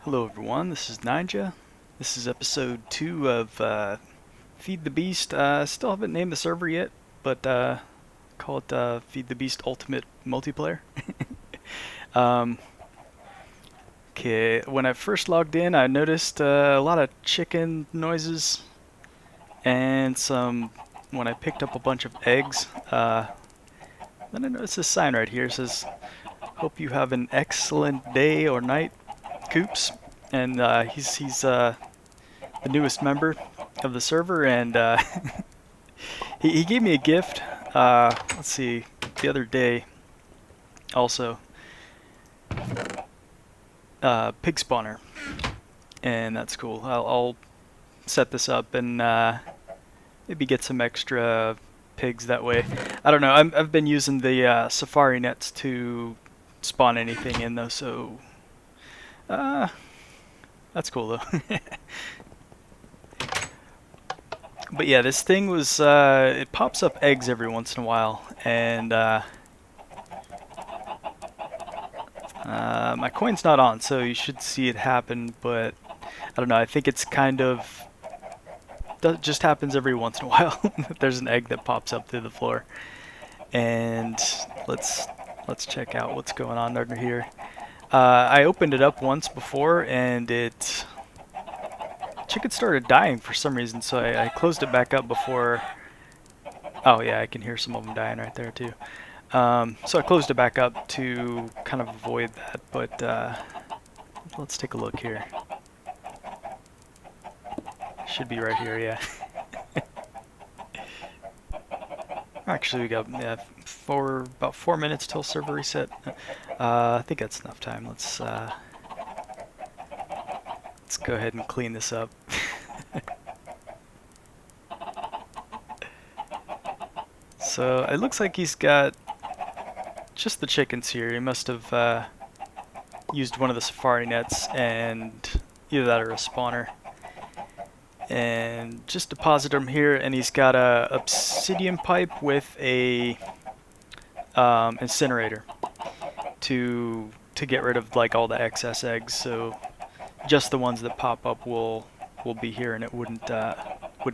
Hello everyone, this is Ninja. This is episode 2 of Feed the Beast. Still haven't named the server yet, but call it Feed the Beast Ultimate Multiplayer. um, okay, when I first logged in, I noticed a lot of chicken noises and when I picked up a bunch of eggs. Then I noticed this sign right here. It says, "Hope you have an excellent day or night, Coops." And he's the newest member of the server, and he gave me a gift. Let's see, the other day also, pig spawner, and that's cool. I'll set this up and maybe get some extra pigs that way. I don't know. I've been using the safari nets to spawn anything in though, so that's cool though. But yeah, this thing was, it pops up eggs every once in a while, and my coin's not on, so you should see it happen, but I don't know, I think it's kind of, just happens every once in a while. There's an egg that pops up through the floor. And let's check out what's going on under here. I opened it up once before, and chicken started dying for some reason, so I closed it back up before. Oh yeah, I can hear some of them dying right there too. So I closed it back up to kind of avoid that, but let's take a look here. Should be right here, yeah. Actually, we got about 4 minutes till server reset. I think that's enough time. Let's go ahead and clean this up. So it looks like he's got just the chickens here. He must have used one of the safari nets, and either that or a spawner. And just deposit him here, and he's got a obsidian pipe with a incinerator to get rid of like all the excess eggs. So just the ones that pop up will be here, and it wouldn't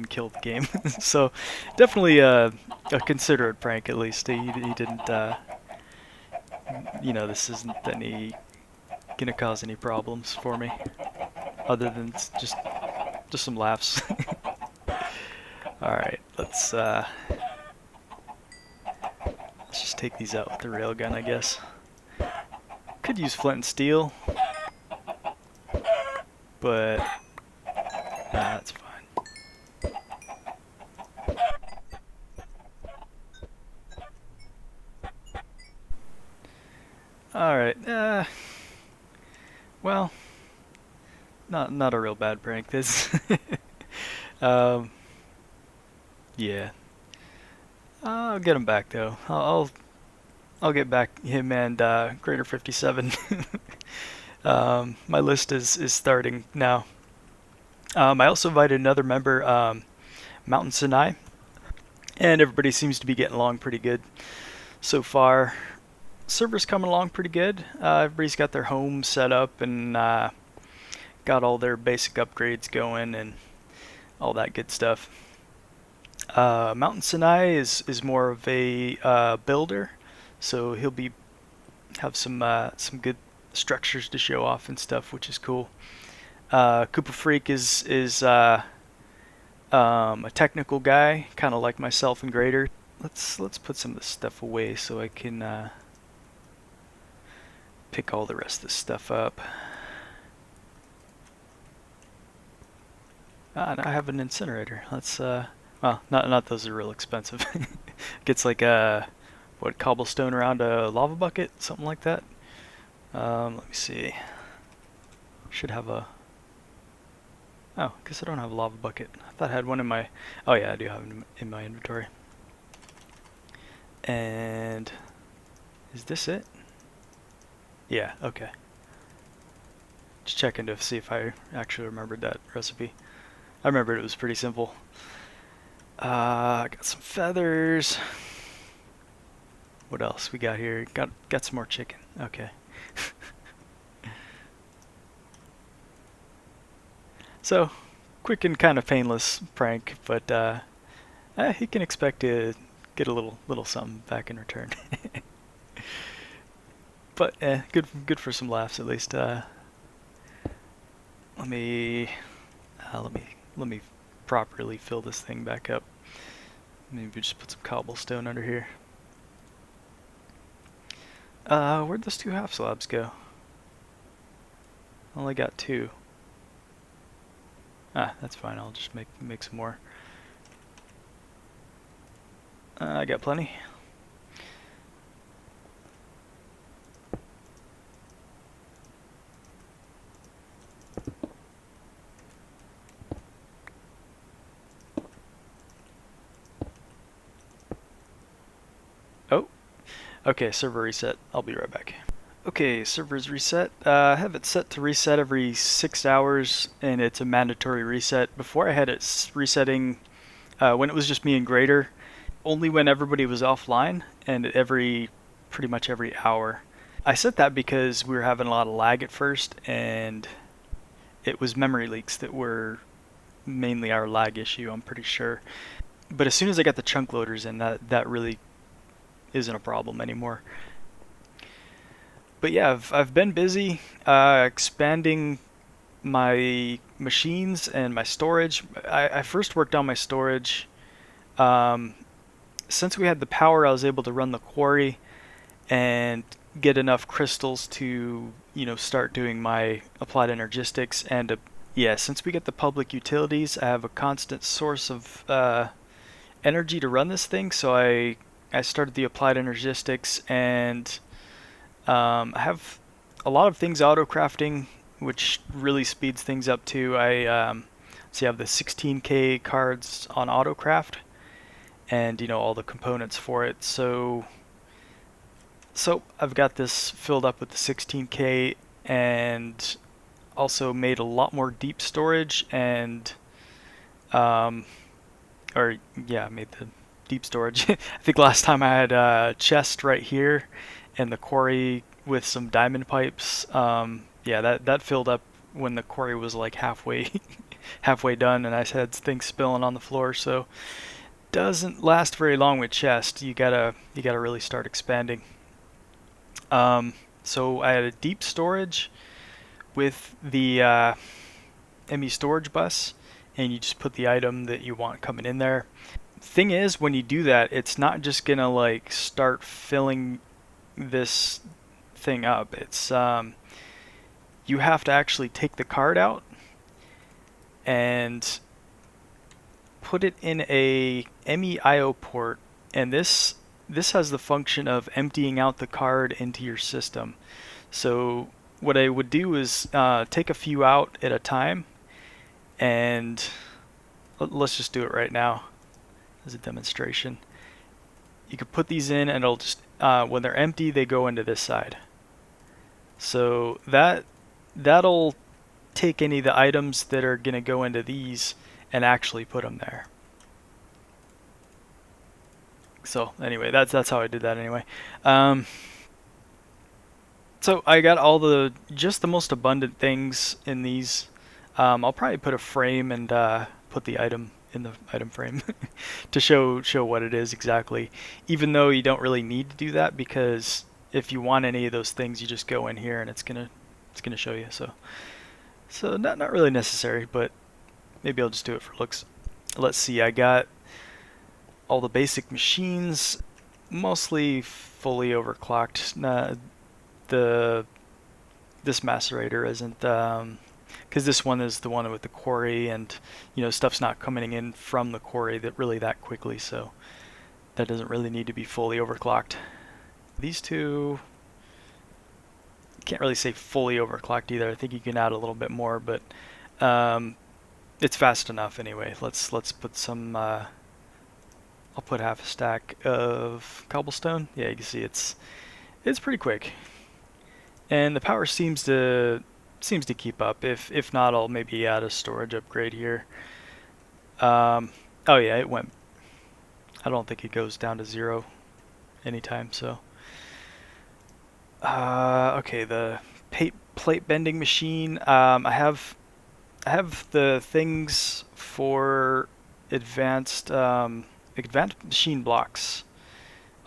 kill the game. So definitely a considerate prank. At least he didn't. You know, this isn't gonna cause any problems for me, other than just some laughs. All right, let's just take these out with the railgun, I guess. Could use flint and steel, but that's fine. All right. Well, not a real bad prank. This. Yeah. I'll get him back though. I'll get back him and Greater 57. My list is starting now. I also invited another member, Mountain Sinai, and everybody seems to be getting along pretty good so far. Server's coming along pretty good. Everybody's got their home set up and got all their basic upgrades going and all that good stuff. Mountain Sinai is more of a builder, so he'll have some good structures to show off and stuff, which is cool. Koopa Freak is a technical guy, kind of like myself and Greater. Let's put some of this stuff away so I can pick all the rest of this stuff up. And I have an incinerator. Let's well, not those are real expensive. Gets like cobblestone around a lava bucket, something like that. Let me see. Should have a. Oh, I guess I don't have a lava bucket. I thought I had one in my. Oh yeah, I do have it in my inventory. And is this it? Yeah. Okay. Just checking to see if I actually remembered that recipe. I remembered it was pretty simple. I got some feathers. What else we got here? Got some more chicken. Okay. So, quick and kind of painless prank, but he can expect to get a little something back in return. But good for some laughs at least. Let me let me properly fill this thing back up. Maybe just put some cobblestone under here. Where'd those 2 half slabs go? Only got 2. Ah, that's fine. I'll just make some more. I got plenty. Oh, okay, server reset. I'll be right back. Okay, server's reset. I have it set to reset every 6 hours, and it's a mandatory reset. Before I had it resetting when it was just me and Grader, only when everybody was offline, and pretty much every hour. I set that because we were having a lot of lag at first, and it was memory leaks that were mainly our lag issue, I'm pretty sure. But as soon as I got the chunk loaders in, that really isn't a problem anymore. But yeah, I've been busy expanding my machines and my storage. I first worked on my storage. Since we had the power, I was able to run the quarry and get enough crystals to, start doing my applied energistics. And yeah, since we get the public utilities, I have a constant source of energy to run this thing. So I started the applied energistics, and I have a lot of things auto crafting, which really speeds things up too. So you have the 16K cards on auto craft, and all the components for it. So I've got this filled up with the 16K, and also made a lot more deep storage, and made the deep storage. I think last time I had a chest right here and the quarry with some diamond pipes. That filled up when the quarry was like halfway done, and I had things spilling on the floor. So doesn't last very long with chest. You gotta really start expanding. So I had a deep storage with the ME storage bus, and you just put the item that you want coming in there. Thing is, when you do that, it's not just gonna like start filling this thing up. It's you have to actually take the card out and put it in a MEIO port, and this has the function of emptying out the card into your system. So what I would do is take a few out at a time, and let's just do it right now as a demonstration. You could put these in, and it'll just when they're empty, they go into this side. So that'll take any of the items that are gonna go into these and actually put them there. So anyway, that's how I did that anyway. So I got just the most abundant things in these. I'll probably put a frame and put the item in the item frame to show what it is exactly. Even though you don't really need to do that, because if you want any of those things, you just go in here and it's gonna show you. So not really necessary, but maybe I'll just do it for looks. Let's see. I got all the basic machines, mostly fully overclocked. This macerator isn't, because this one is the one with the quarry, and stuff's not coming in from the quarry that quickly, so that doesn't really need to be fully overclocked. These two, can't really say fully overclocked either. I think you can add a little bit more, but it's fast enough anyway. Let's put some. I'll put half a stack of cobblestone. Yeah, you can see it's pretty quick, and the power seems to keep up. If not, I'll maybe add a storage upgrade here. Oh yeah, it went. I don't think it goes down to 0 anytime. So okay, the plate bending machine. I have I have the things for advanced advanced machine blocks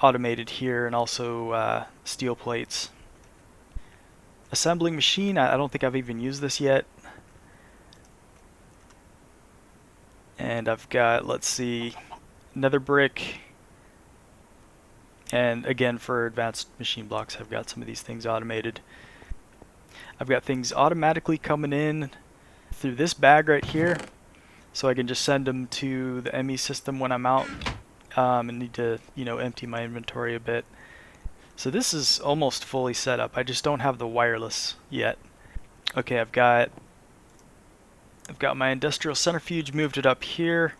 automated here, and also steel plates. Assembling machine, I don't think I've even used this yet. And I've got, let's see, nether brick. And again, for advanced machine blocks, I've got some of these things automated. I've got things automatically coming in through this bag right here, so I can just send them to the ME system when I'm out and need to, empty my inventory a bit. So this is almost fully set up. I just don't have the wireless yet. Okay, I've got my industrial centrifuge, moved it up here,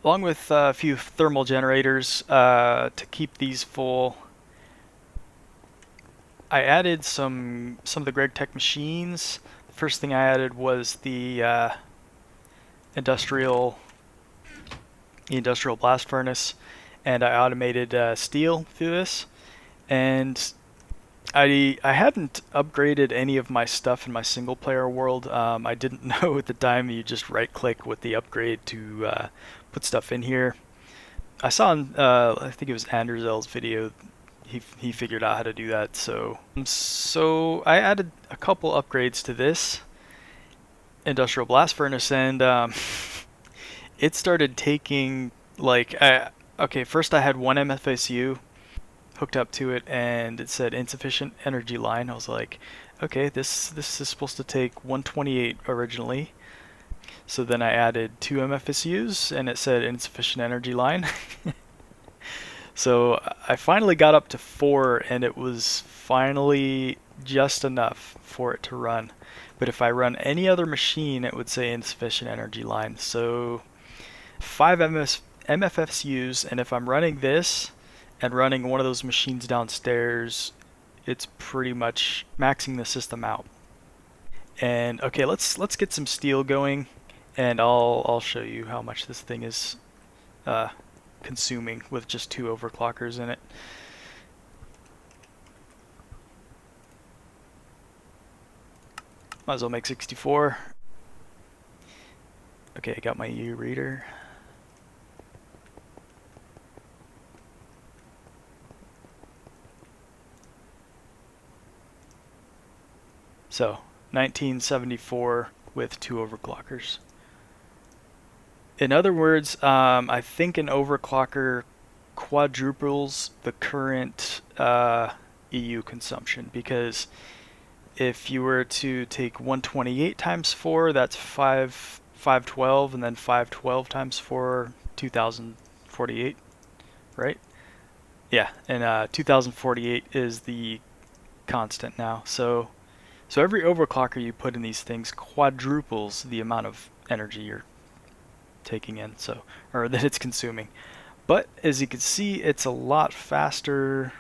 along with a few thermal generators to keep these full. I added some of the Greg Tech machines. The first thing I added was the industrial blast furnace, and I automated steel through this. And I hadn't upgraded any of my stuff in my single player world. I didn't know at the time you just right click with the upgrade to put stuff in here. I saw on I think it was Anderzel's video, he figured out how to do that. So I added a couple upgrades to this industrial blast furnace, and it started taking okay, first I had one MFSU hooked up to it, and it said insufficient energy line. I was like, okay, this is supposed to take 128 originally. So then I added 2 MFSUs, and it said insufficient energy line. So I finally got up to 4, and it was finally just enough for it to run. But if I run any other machine, it would say insufficient energy line. So 5 MFSUs, and if I'm running this and running one of those machines downstairs, it's pretty much maxing the system out. And okay, let's get some steel going, and I'll show you how much this thing is consuming with just 2 overclockers in it. Might as well make 64. Okay, I got my e-reader. So 1974 with 2 overclockers. In other words, I think an overclocker quadruples the current EU consumption, because if you were to take 128 times 4, that's 512, and then 512 times 4, 2048, right? Yeah, and 2048 is the constant now. So every overclocker you put in these things quadruples the amount of energy you're taking in, or that it's consuming. But as you can see, it's a lot faster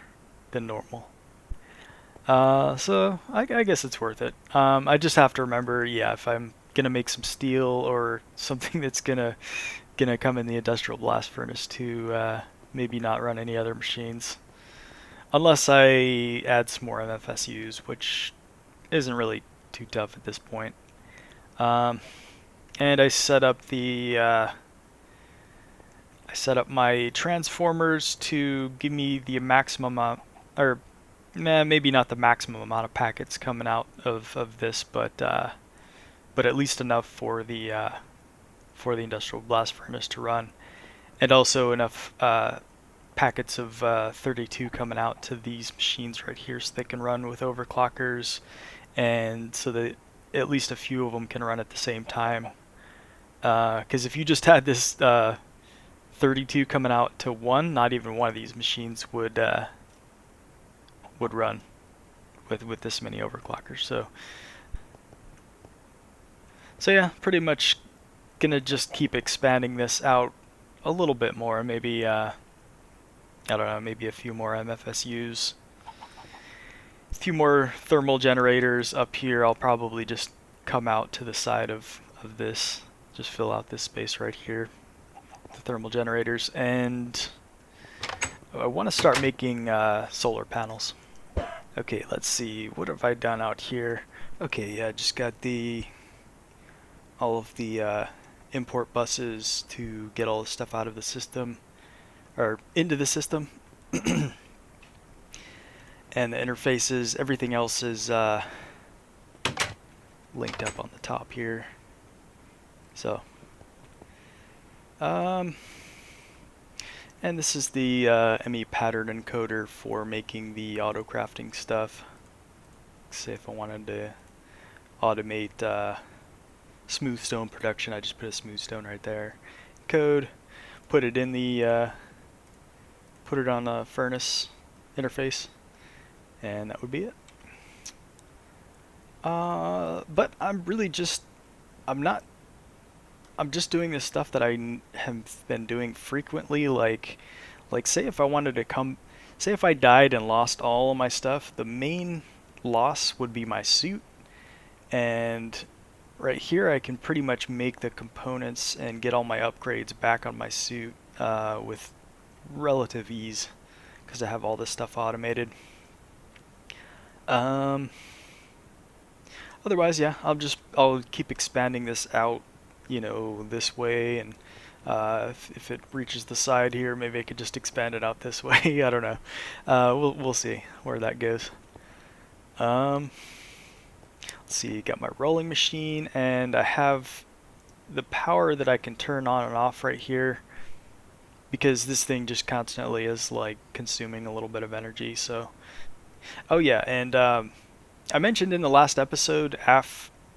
than normal. So I guess it's worth it. I just have to remember, if I'm gonna make some steel or something that's gonna come in the industrial blast furnace, to maybe not run any other machines, unless I add some more MFSUs, which isn't really too tough at this point. And I set up my transformers to give me the maximum amount, or maybe not the maximum amount of packets coming out of this, but at least enough for the industrial blast furnace to run, and also enough packets of 32 coming out to these machines right here, so they can run with overclockers, and so that at least a few of them can run at the same time. Because if you just had this 32 coming out to one, not even one of these machines would run with this many overclockers. So yeah, pretty much gonna just keep expanding this out a little bit more. Maybe I don't know, maybe a few more MFSUs, a few more thermal generators up here. I'll probably just come out to the side of this, just fill out this space right here, the thermal generators, and I want to start making solar panels. Okay, let's see, what have I done out here? Okay, yeah, just got all of the import buses to get all the stuff out of the system, or into the system. And the interfaces, everything else is linked up on the top here. So, and this is the ME pattern encoder for making the auto crafting stuff. Say if I wanted to automate smooth stone production, I just put a smooth stone right there. Code, put it in the put it on a furnace interface, and that would be it. But I'm really just, I'm just doing this stuff that I have been doing frequently. Like say if I wanted to say if I died and lost all of my stuff, the main loss would be my suit. And right here I can pretty much make the components and get all my upgrades back on my suit with relative ease, because I have all this stuff automated. Otherwise, yeah, I'll keep expanding this out, this way, and if it reaches the side here, maybe I could just expand it out this way. I don't know. We'll see where that goes. Let's see, got my rolling machine, and I have the power that I can turn on and off right here, because this thing just constantly is like consuming a little bit of energy. So, oh yeah, and I mentioned in the last episode,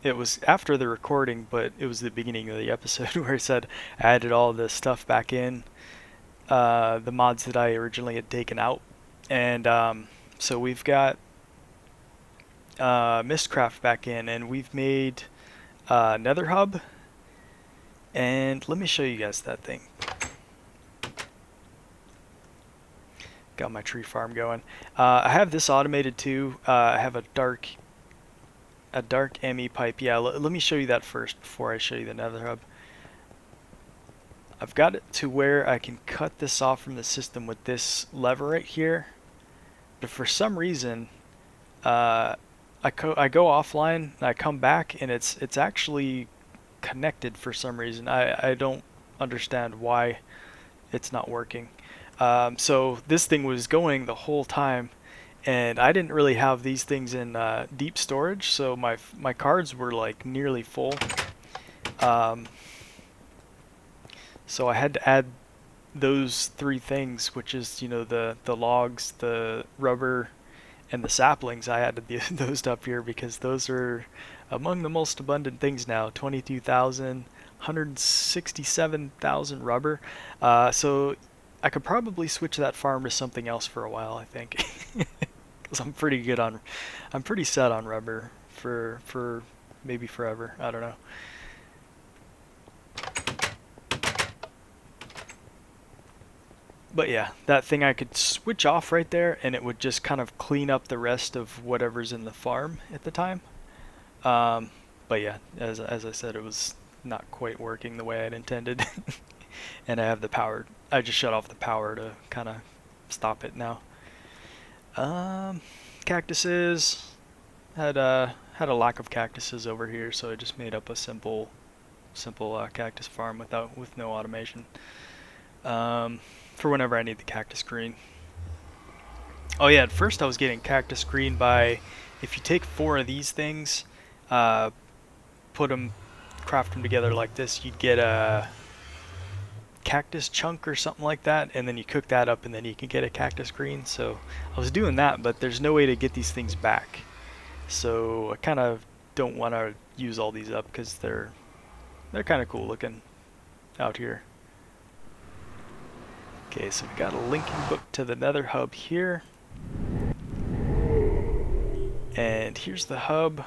it was after the recording, but it was the beginning of the episode where I said I added all the stuff back in, the mods that I originally had taken out. And so we've got Mistcraft back in, and we've made Nether Hub. And let me show you guys that thing. Got my tree farm going. I have this automated too. I have a dark ME pipe. Yeah, let me show you that first before I show you the Nether Hub. I've got it to where I can cut this off from the system with this lever right here. But for some reason, I go offline and I come back and it's actually connected for some reason. I don't understand why it's not working. So this thing was going the whole time, and I didn't really have these things in deep storage, so my cards were like nearly full. So I had to add those three things, which is the logs, the rubber, and the saplings. I added those up here because those are among the most abundant things now. 22,000, 167,000 rubber. So I could probably switch that farm to something else for a while, I think, because I'm pretty set on rubber for maybe forever. I don't know. But yeah, that thing I could switch off right there, and it would just kind of clean up the rest of whatever's in the farm at the time. But yeah, as I said, it was not quite working the way I'd intended. And I have the power. I just shut off the power to kind of stop it now. Cactuses. Had a lack of cactuses over here, so I just made up a simple cactus farm with no automation. For whenever I need the cactus green. Oh yeah, at first I was getting cactus green by, if you take 4 of these things, craft them together like this, you'd get a cactus chunk or something like that, and then you cook that up and then you can get a cactus green. So I was doing that, but there's no way to get these things back. So I kind of don't want to use all these up because they're kind of cool looking out here. Okay, so we got a linking book to the Nether hub here. And here's the hub.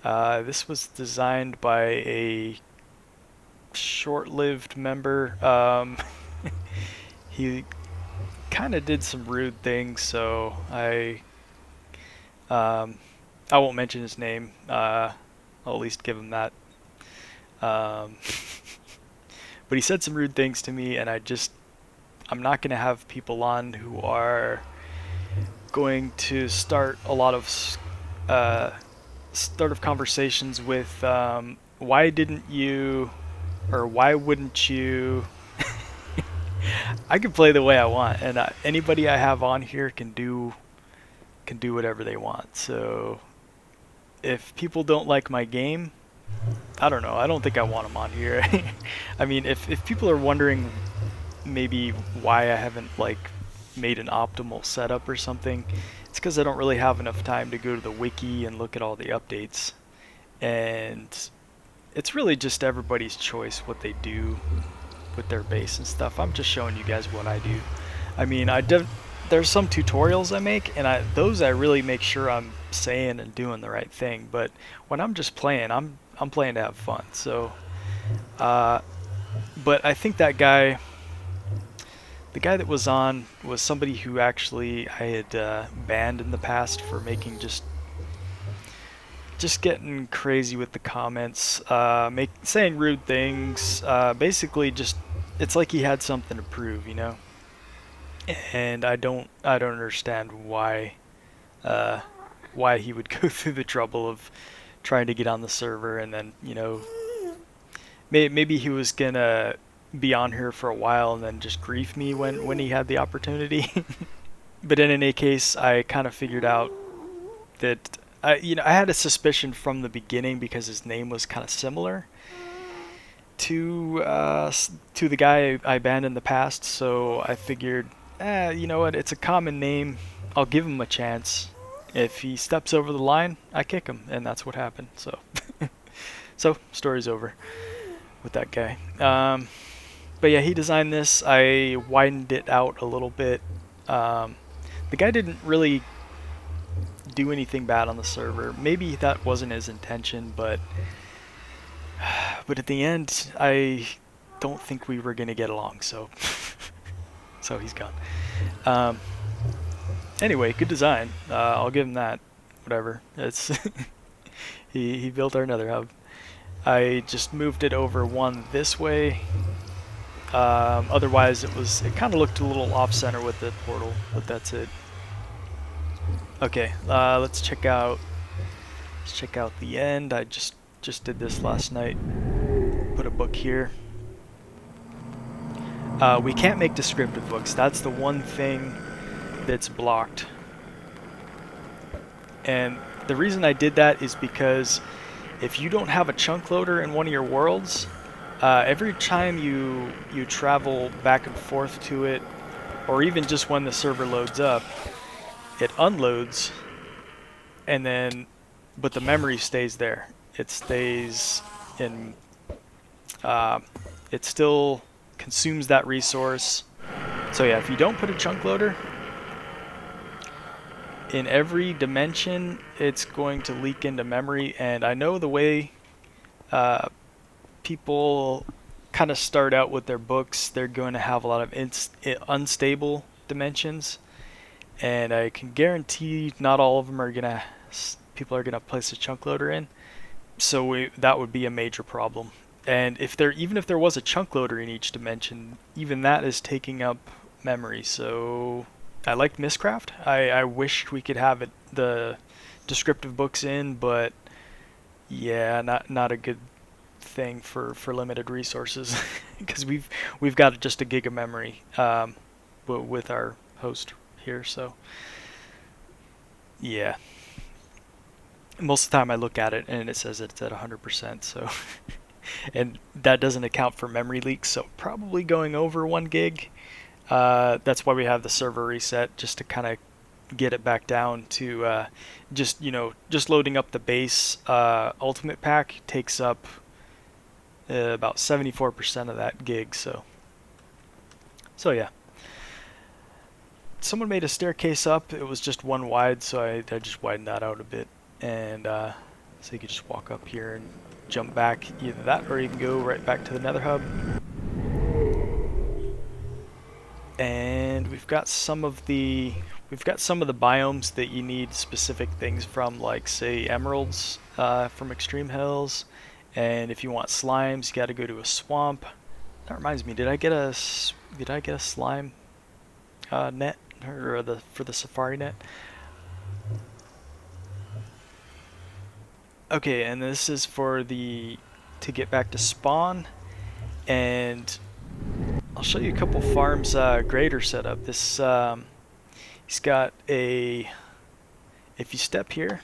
This was designed by a short-lived member. He kind of did some rude things, so I won't mention his name. I'll at least give him that. But he said some rude things to me, and I'm not going to have people on who are going to start a lot of start of conversations with why didn't you, or why wouldn't you. I can play the way I want, and anybody I have on here can do whatever they want. So if people don't like my game, I don't know. I don't think I want them on here. I mean, if people are wondering maybe why I haven't like made an optimal setup or something, it's because I don't really have enough time to go to the wiki and look at all the updates. And it's really just everybody's choice what they do with their base and stuff. I'm just showing you guys what I do. I mean, there's some tutorials I make, and those I really make sure I'm saying and doing the right thing. But when I'm just playing, I'm playing to have fun. So, but I think that guy, the guy that was on, was somebody who actually I had banned in the past for making just getting crazy with the comments, saying rude things. Basically, just it's like he had something to prove, you know. And I don't understand why he would go through the trouble of trying to get on the server, and then, you know, maybe he was gonna be on here for a while and then just grief me when he had the opportunity. But in any case, I kind of figured out that I had a suspicion from the beginning because his name was kind of similar to the guy I banned in the past. So I figured, you know what? It's a common name. I'll give him a chance. If he steps over the line, I kick him, and that's what happened. So, so story's over with that guy. But yeah, he designed this. I widened it out a little bit. The guy didn't really do anything bad on the server. Maybe that wasn't his intention, but at the end, I don't think we were gonna get along. So, so he's gone. Anyway, good design. I'll give him that. Whatever. It's he built our Nether hub. I just moved it over one this way. Otherwise, it kind of looked a little off center with the portal, but that's it. Okay, let's check out the end. I just did this last night. Put a book here. We can't make descriptive books. That's the one thing that's blocked. And the reason I did that is because if you don't have a chunk loader in one of your worlds, every time you travel back and forth to it, or even just when the server loads up, it unloads, and then, but the memory stays there. It stays in, it still consumes that resource. So yeah, if you don't put a chunk loader, in every dimension, it's going to leak into memory. And I know the way people kind of start out with their books, they're going to have a lot of unstable dimensions, and I can guarantee not all of them are people are gonna place a chunk loader in. So that would be a major problem. And even if there was a chunk loader in each dimension, even that is taking up memory. So I like Mistcraft. I wish we could have the descriptive books in, but yeah, not a good thing for limited resources, because we've got just a gig of memory with our host here. So yeah, most of the time I look at it and it says it's at 100%. So and that doesn't account for memory leaks. So probably going over 1 gig. That's why we have the server reset, just to kind of get it back down to just loading up the base ultimate pack takes up about 74% of that gig. So yeah, someone made a staircase up. It was just 1 wide, so I just widened that out a bit, and so you could just walk up here and jump back, either that or you can go right back to the Nether hub. And we've got some of the biomes that you need specific things from, like say emeralds from extreme hills, and if you want slimes, you got to go to a swamp. That reminds me, did I get a slime net, or for the safari net? Okay, and this is for the to get back to spawn, and I'll show you a couple farms grader setup. This he's got a. If you step here,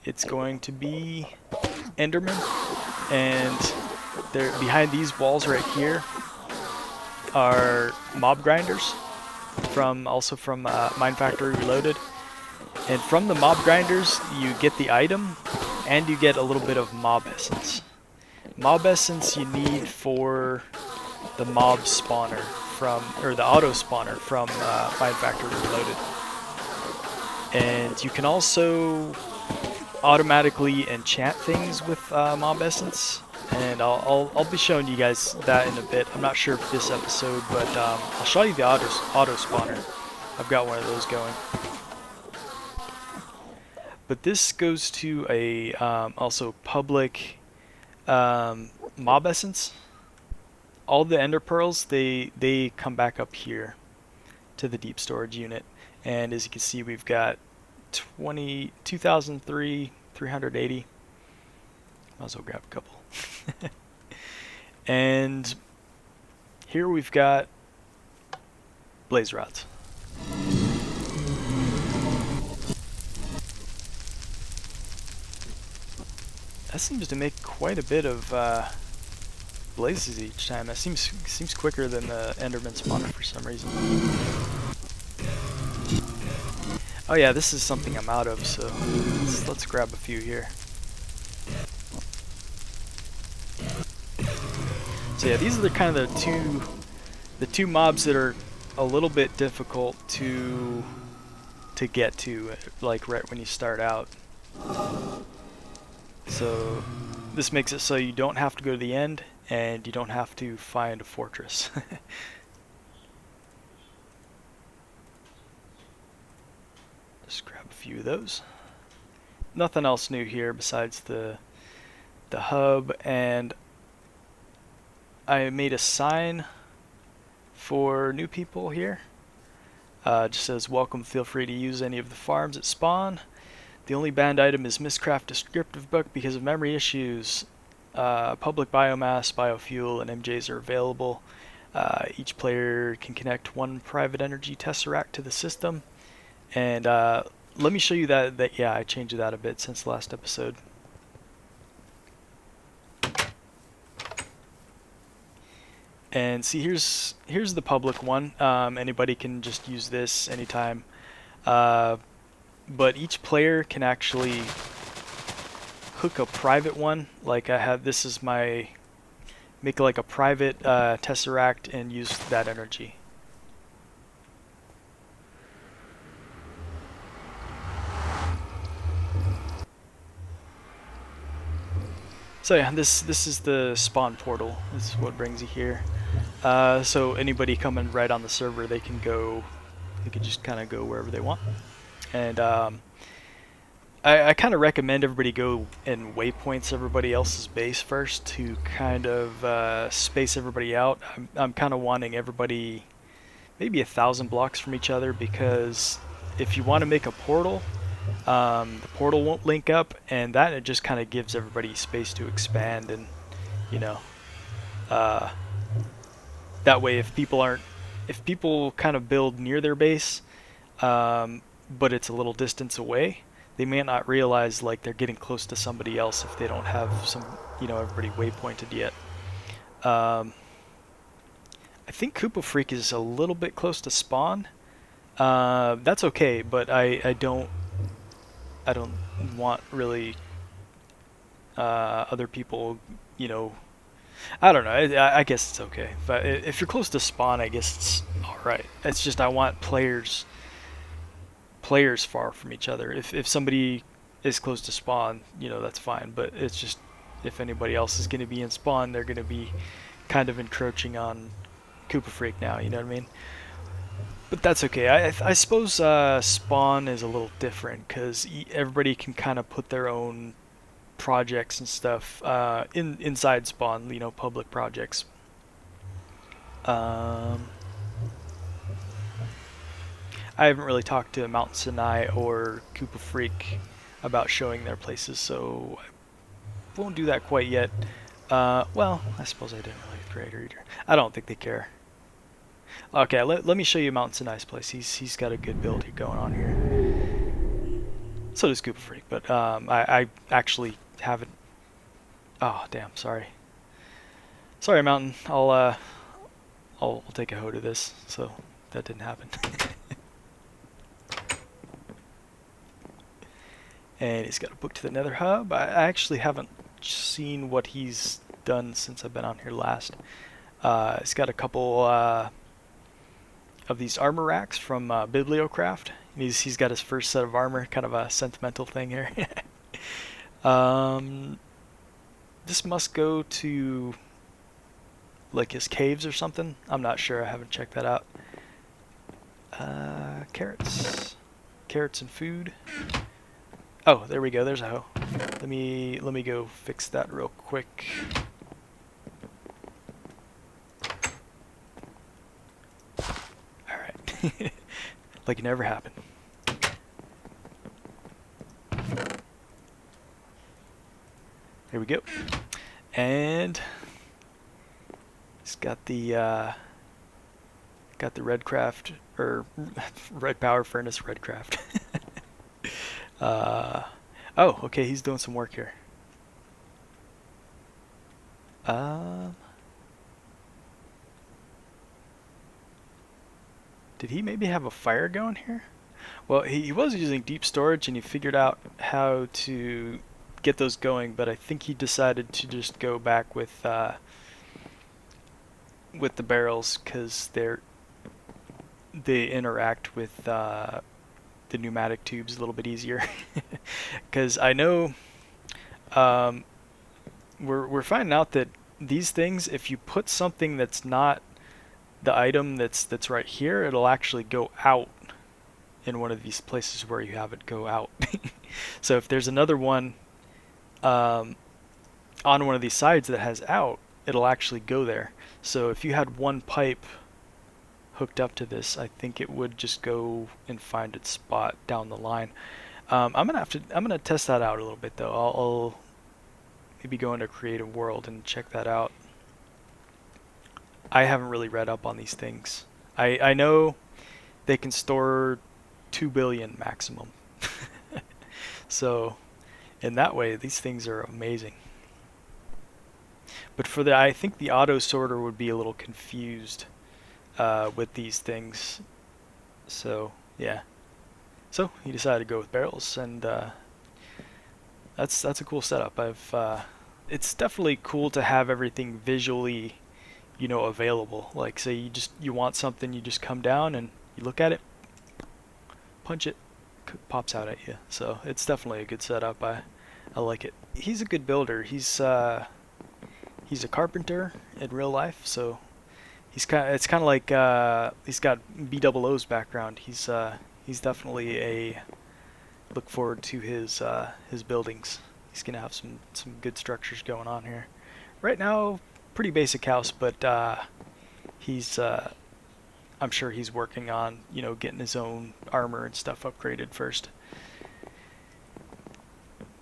it's going to be Enderman, and there behind these walls right here are mob grinders from Mine Factory Reloaded. And from the mob grinders, you get the item, and you get a little bit of mob essence. Mob essence you need for the mob spawner or the auto spawner from Mine Factory Reloaded. And you can also automatically enchant things with mob essence, and I'll be showing you guys that in a bit. I'm not sure if this episode, but I'll show you the auto spawner. I've got one of those going. But this goes to a also public mob essence. All the ender pearls, they come back up here to the deep storage unit, and as you can see, we've got 380. Might as well grab a couple. And here we've got blaze rods. That seems to make quite a bit of blazes each time. That seems quicker than the Enderman spawner for some reason. Oh yeah, this is something I'm out of, so let's grab a few here. So yeah, these are kind of the two mobs that are a little bit difficult to get to, like right when you start out. So this makes it so you don't have to go to the end, and you don't have to find a fortress. Just grab a few of those. Nothing else new here besides the hub, and I made a sign for new people here. Just says, welcome, feel free to use any of the farms at spawn. The only banned item is Miscraft Descriptive Book because of memory issues. Public biomass, biofuel, and MJs are available. Each player can connect one private energy tesseract to the system. And let me show you that yeah, I changed that a bit since the last episode. And see, here's the public one. Anybody can just use this anytime. But each player can actually hook a private one. Like I have, this is my, make like a private tesseract and use that energy. So yeah, this is the spawn portal. This is what brings you here. So anybody coming right on the server, they can just kind of go wherever they want. And I kind of recommend everybody go and waypoints everybody else's base first to kind of space everybody out. I'm kind of wanting everybody maybe 1,000 blocks from each other, because if you want to make a portal, the portal won't link up, and that it just kind of gives everybody space to expand, and you know, that way if people kind of build near their base, but it's a little distance away, they may not realize like they're getting close to somebody else if they don't have some, everybody waypointed yet. I think Koopa Freak is a little bit close to spawn. That's okay, but I don't want really other people, I don't know. I guess it's okay. But if you're close to spawn, I guess it's alright. It's just I want players far from each other. If somebody is close to spawn, that's fine. But it's just if anybody else is going to be in spawn, they're going to be kind of encroaching on Koopa Freak now. You know what I mean? But that's okay. I suppose spawn is a little different because everybody can kind of put their own projects and stuff inside spawn, public projects. I haven't really talked to Mountain Sinai or Koopa Freak about showing their places, so I won't do that quite yet. Well, I suppose I didn't really creator either. I don't think they care. Okay, let me show you Mountain Sinai's place. He's got a good build here going on here. So does Koopa Freak, but I actually haven't. Oh damn, sorry. Sorry, Mountain. I'll take a hoe to this. So that didn't happen. And he's got a book to the Nether hub. I actually haven't seen what he's done since I've been on here last. He's got a couple of these armor racks from Bibliocraft. He's got his first set of armor, kind of a sentimental thing here. This must go to like his caves or something. I'm not sure. I haven't checked that out. Carrots and food. Oh, there we go. There's a hoe. Let me go fix that real quick. All right. Like it never happened. There we go. And it's got the red craft or red power furnace red craft. Oh, okay, he's doing some work here. Did he maybe have a fire going here? Well, he was using deep storage and he figured out how to get those going, but I think he decided to just go back with the barrels because they interact with the pneumatic tubes a little bit easier. Because I know we're finding out that these things, if you put something that's not the item that's right here, it'll actually go out in one of these places where you have it go out. So if there's another one on one of these sides that has out, it'll actually go there. So if you had one pipe hooked up to this, I think it would just go and find its spot down the line. I'm gonna test that out a little bit though. I'll maybe go into Creative World and check that out. I haven't really read up on these things. I know they can store 2 billion maximum. So in that way, these things are amazing. But I think the auto sorter would be a little confused with these things. So yeah. So he decided to go with barrels, and that's a cool setup. It's definitely cool to have everything visually, available. Like say you want something, you just come down and you look at it, punch it, pops out at you. So it's definitely a good setup. I like it. He's a good builder. He's a carpenter in real life, so it's kind of like he's got BOO's background. He's definitely a look forward to his buildings. He's gonna have some good structures going on here. Right now, pretty basic house, but he's I'm sure he's working on getting his own armor and stuff upgraded first.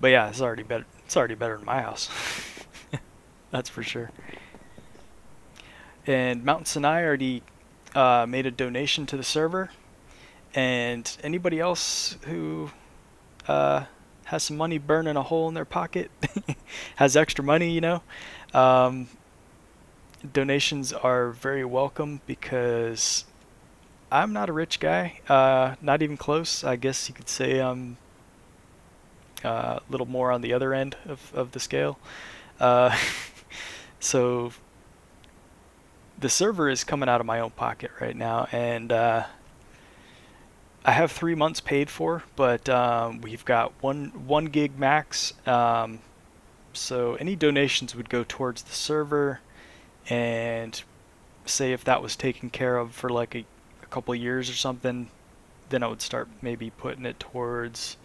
But yeah, it's already better. It's already better than my house. That's for sure. And Mountain Sinai already made a donation to the server. And anybody else who has some money burning a hole in their pocket, has extra money, donations are very welcome because I'm not a rich guy, not even close. I guess you could say I'm a little more on the other end of the scale. So the server is coming out of my own pocket right now, and I have 3 months paid for, but we've got one gig max. So any donations would go towards the server, and say if that was taken care of for like a couple of years or something, then I would start maybe putting it towards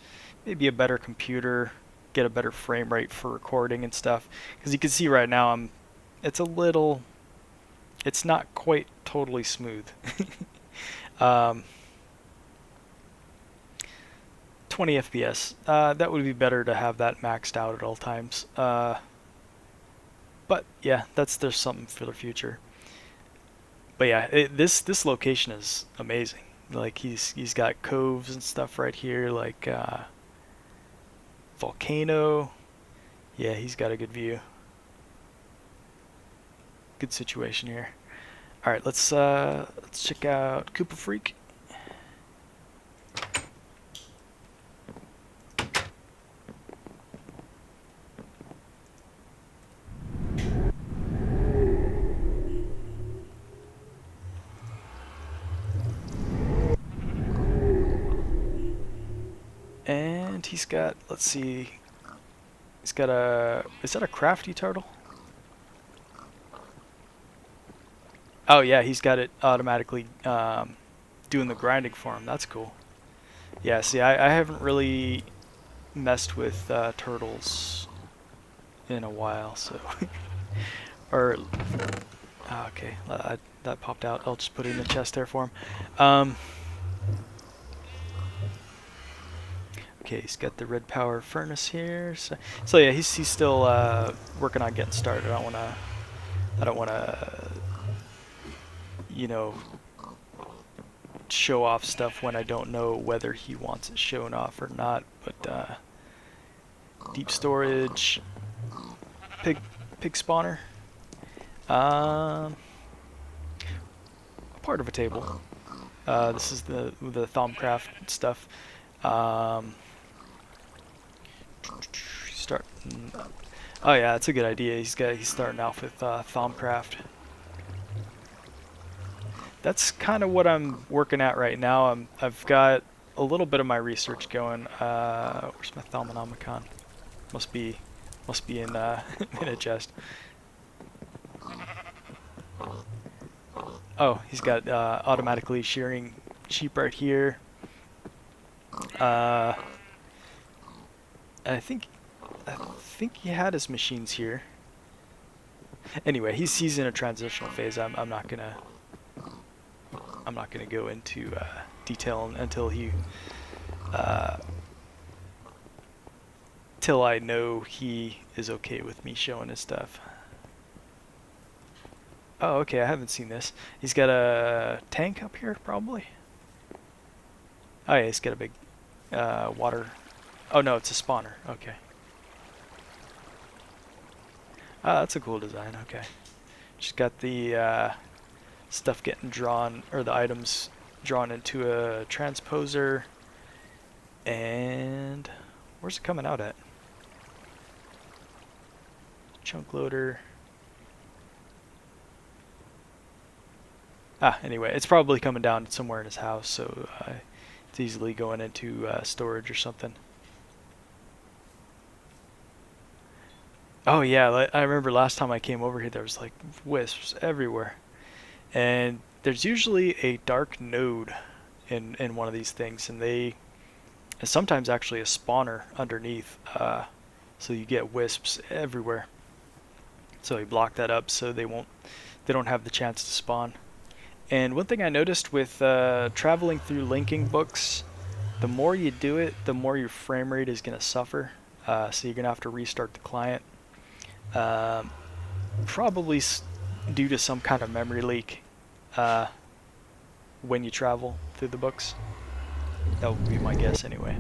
maybe a better computer, get a better frame rate for recording and stuff. Because you can see right now it's not quite totally smooth. 20 FPS. That would be better to have that maxed out at all times. But yeah, there's something for the future. But yeah, this location is amazing. Like he's got coves and stuff right here, like volcano. Yeah, he's got a good view. Good situation here. All right, let's check out Koopa Freak. And he's got, let's see, he's got is that a crafty turtle? Oh yeah, he's got it automatically doing the grinding for him. That's cool. Yeah, see, I haven't really messed with turtles in a while, so or okay, that popped out. I'll just put it in the chest there for him. Okay, he's got the red power furnace here. So yeah, he's still working on getting started. I don't wanna, you know, show off stuff when I don't know whether he wants it shown off or not. But deep storage, pig spawner, part of a table. This is the Thaumcraft stuff. Oh yeah, that's a good idea. He's starting off with Thaumcraft. That's kind of what I'm working at right now. I've got a little bit of my research going. Where's my Thaumonomicon? Must be in in a chest. Oh, he's got automatically shearing sheep right here. I think he had his machines here. Anyway, he's in a transitional phase. I'm not gonna go into detail until he till I know he is okay with me showing his stuff. Oh, okay, I haven't seen this. He's got a tank up here, probably. Oh yeah, he's got a big water. Oh no, it's a spawner. Okay. That's a cool design. Okay. Just got the stuff getting drawn, or the items drawn into a transposer. And where's it coming out at? Chunk loader. Anyway, it's probably coming down somewhere in his house, so it's easily going into storage or something. Oh yeah, I remember last time I came over here there was like wisps everywhere. And there's usually a dark node in one of these things, and and sometimes actually a spawner underneath, so you get wisps everywhere. So you block that up so they don't have the chance to spawn. And one thing I noticed with traveling through linking books, the more you do it, the more your frame rate is going to suffer. So you're going to have to restart the client. Probably due to some kind of memory leak when you travel through the books. That would be my guess anyway.